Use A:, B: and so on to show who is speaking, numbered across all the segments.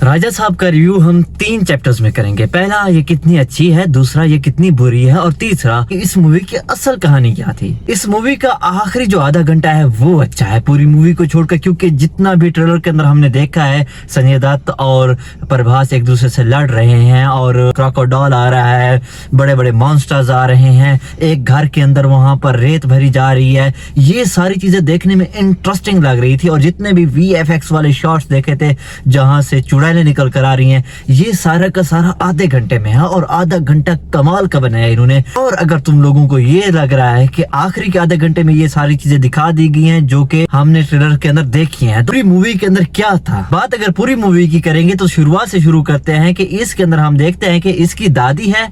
A: राजा साहब का रिव्यू हम 3 चैप्टर्स में करेंगे। पहला, ये कितनी अच्छी है, दूसरा, ये कितनी बुरी है, और तीसरा, इस मूवी की असल कहानी क्या थी। इस मूवी का आखिरी जो आधा घंटा है वो अच्छा है पूरी मूवी को छोड़कर, क्योंकि जितना भी ट्रेलर के अंदर हमने देखा है संजय दत्त और प्रभास एक दूसरे से लड़ रहे हैं और क्रोकोडाइल आ रहा है, बड़े बड़े मॉन्स्टर्स आ रहे हैं, एक घर के अंदर वहां पर रेत भरी जा रही है, ये सारी चीजें देखने में इंटरेस्टिंग लग रही थी। और जितने भी VFX वाले शॉट्स देखे थे जहां से चुड़ैलें निकल कर आ रही हैं, ये सारा का सारा आधे घंटे में है और आधा घंटा कमाल का बनाया इन्होंने। और अगर तुम लोगों को ये लग रहा है कि आखिरी के आधे घंटे में ये सारी चीजें दिखा दी गई हैं जो कि हमने ट्रेलर के अंदर देखी हैं, पूरी मूवी के अंदर क्या था। बात अगर पूरी मूवी की करेंगे तो शुरुआत से शुरू करते हैं कि इसके अंदर हम देखते हैं कि इसकी दादी है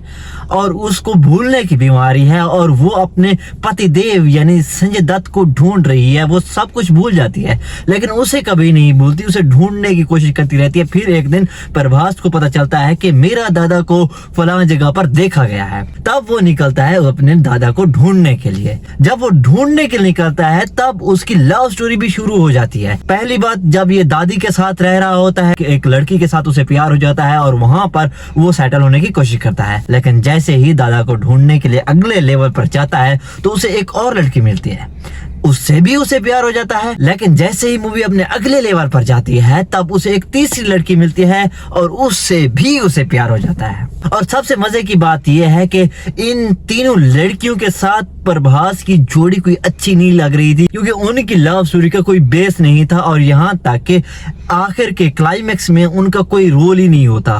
A: और उसको भूलने की बीमारी है और वो अपने पति देव यानी संजय दत्त को ढूंढ रही है। वो सब कुछ भूल जाती है लेकिन उसे कभी नहीं भूलती, उसे ढूंढने की कोशिश करती रहती है। फिर एक दिन प्रभास को पता चलता है कि मेरा दादा को फलां जगह पर देखा गया है, तब वो निकलता है अपने दादा को ढूंढने के लिए। जब वो ढूंढने के लिए निकलता है तब उसकी लव स्टोरी भी शुरू हो जाती है। पहली बात, जब ये दादी के साथ रह रहा होता है, एक लड़की के साथ उसे प्यार हो जाता है और वहां पर वो सेटल होने की कोशिश करता है, लेकिन जैसे ही दादा को ढूंढने के लिए अगले लेवल पर जाता है तो उसे एक और लड़की मिलती है, उससे भी उसे प्यार हो जाता है। लेकिन जैसे ही मूवी अपने अगले लेवल पर जाती है तब उसे एक तीसरी लड़की मिलती है और उससे भी उसे प्यार हो जाता है। और सबसे मजे की बात यह है कि इन तीनों लड़कियों के साथ प्रभास की जोड़ी कोई अच्छी नहीं लग रही थी, क्योंकि उनकी लव स्टोरी का कोई बेस नहीं था और यहाँ तक कि आखिर के क्लाइमेक्स में उनका कोई रोल ही नहीं होता।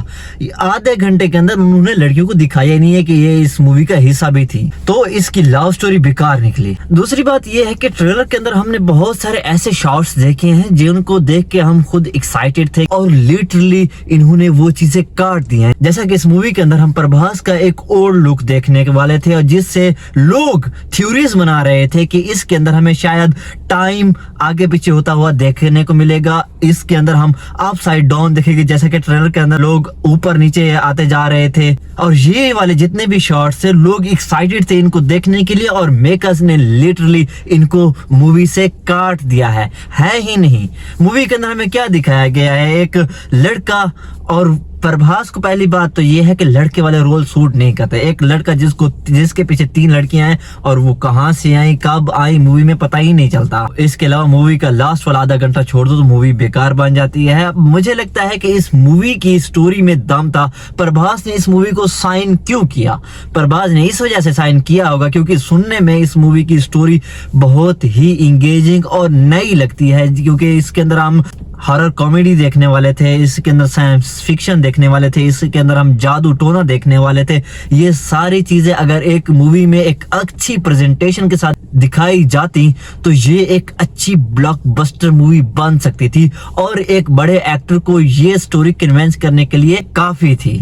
A: आधे घंटे के अंदर उन्होंने लड़कियों को दिखाया ही नहीं है कि ये इस मूवी का हिस्सा भी थी, तो इसकी लव स्टोरी बेकार निकली। दूसरी बात यह है कि ट्रेलर के अंदर हमने बहुत सारे ऐसे शॉट्स देखे हैं जिनको देख के हम खुद एक्साइटेड थे और लिटरली इन्होंने वो चीजें काट दी हैं। जैसा कि इस मूवी के अंदर हम प्रभास का एक ओल्ड लुक देखने के वाले थे और जिससे लोग थ्योरीज बना रहे थे कि इसके अंदर हमें शायद टाइम आगे पीछे होता हुआ देखने को मिलेगा। इसके अंदर हम अपसाइड डाउन देखेंगे, जैसा कि ट्रेलर के अंदर लोग ऊपर नीचे आते जा रहे थे। और ये वाले जितने भी शॉट्स थे लोग एक्साइटेड थे इनको देखने के लिए और मेकर्स ने लिटरली इनको मूवी से काट दिया है ही नहीं। मूवी के अंदर हमें क्या दिखाया गया है, एक लड़का और प्रभास को पहली बात तो ये है कि लड़के वाले रोल सूट नहीं करते। एक लड़का जिसके पीछे 3 लड़कियां हैं और वो कहां से आई कब आई मूवी में पता ही नहीं चलता। इसके अलावा मूवी का लास्ट वाला आधा घंटा छोड़ दो तो मूवी बेकार बन जाती है। मुझे लगता है कि इस मूवी की स्टोरी में दम था। प्रभास ने इस मूवी को साइन क्यों किया? प्रभास ने इस वजह से साइन किया होगा क्योंकि सुनने में इस मूवी की स्टोरी बहुत ही इंगेजिंग और नई लगती है, क्योंकि इसके अंदर हम हॉरर कॉमेडी देखने वाले थे, इसके अंदर साइंस फिक्शन देखने वाले थे, इसके अंदर हम जादू टोना देखने वाले थे। ये सारी चीजें अगर एक मूवी में एक अच्छी प्रेजेंटेशन के साथ दिखाई जाती तो ये एक अच्छी ब्लॉकबस्टर मूवी बन सकती थी और एक बड़े एक्टर को ये स्टोरी कन्विंस करने के लिए काफी थी।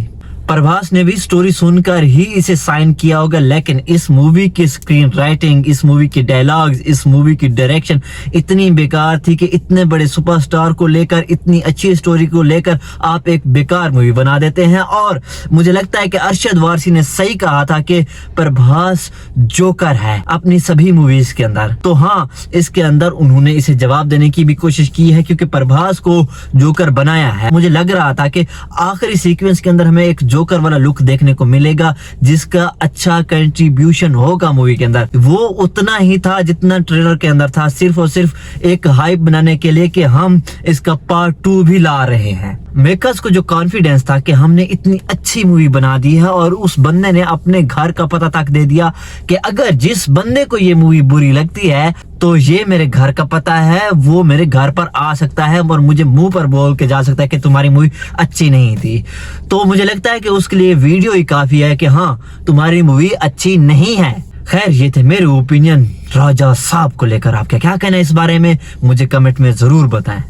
A: प्रभास ने भी स्टोरी सुनकर ही इसे साइन किया होगा, लेकिन इस मूवी की स्क्रीन राइटिंग, इस मूवी की डायलॉग्स, इस मूवी की डायरेक्शन इतनी बेकार थी कि इतने बड़े सुपरस्टार को लेकर, इतनी अच्छी स्टोरी को लेकर आप एक बेकार मूवी बना देते हैं। और मुझे लगता है कि अरशद वारसी ने सही कहा था कि प्रभास जोकर है अपनी सभी मूवीज के अंदर। तो हाँ, इसके अंदर उन्होंने इसे जवाब देने की भी कोशिश की है क्योंकि प्रभास को जोकर बनाया है। मुझे लग रहा था कि आखिरी सीक्वेंस के अंदर हमें एक जोकर वाला लुक देखने को मिलेगा जिसका अच्छा कंट्रीब्यूशन होगा मूवी के अंदर। वो उतना ही था जितना ट्रेलर के अंदर था, सिर्फ और सिर्फ एक हाइप बनाने के लिए कि हम इसका पार्ट 2 भी ला रहे हैं। मेकर्स को जो कॉन्फिडेंस था कि हमने इतनी अच्छी मूवी बना दी है और उस बंदे ने अपने घर का पता तक दे दिया कि अगर जिस बंदे को ये मूवी बुरी लगती है तो ये मेरे घर का पता है, वो मेरे घर पर आ सकता है और मुझे मुंह पर बोल के जा सकता है कि तुम्हारी मूवी अच्छी नहीं थी। तो मुझे लगता है कि उसके लिए वीडियो ही काफी है कि हाँ, तुम्हारी मूवी अच्छी नहीं है। खैर, ये थे मेरे ओपिनियन राजा साहब को लेकर। आपका क्या कहना है इस बारे में मुझे कमेंट में जरूर बताएं।